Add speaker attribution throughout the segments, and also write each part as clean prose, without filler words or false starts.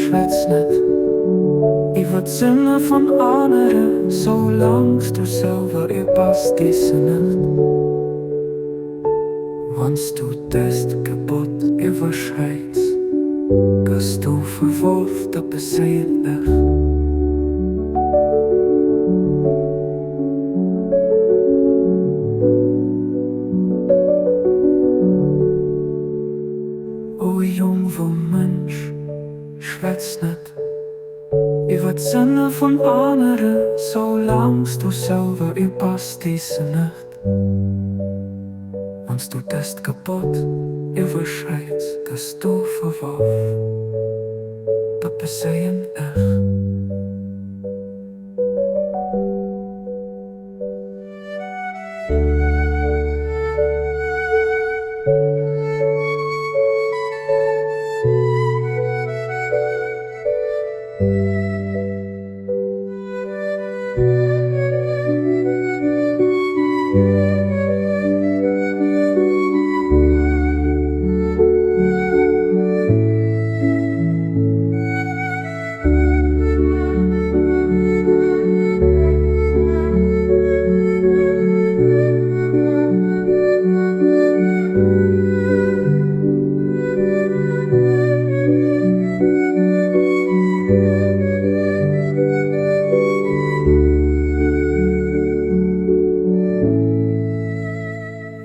Speaker 1: schwätz nicht über die Sinne von anderen, solange du selber überpasst diese nicht. Wenn's du das Gebot überschreitst, gehst du verwolft, da besehen dich. O junger Mensch, schwätz nicht über die Sinne von anderen, solange du selber überpasst diese nicht. Wenn's du das Gebot überschreitst, gehst du verworfen, da besehen dich.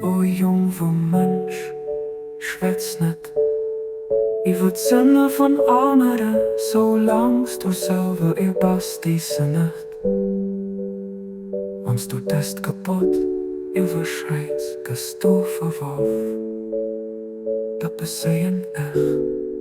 Speaker 1: O junger Mensch, schwätz nicht über die Sinne von anderen, solange du selber überpasst diese nicht. Wenn's du das Gebot überschreitst, gehst du verworfen, da besehen dich.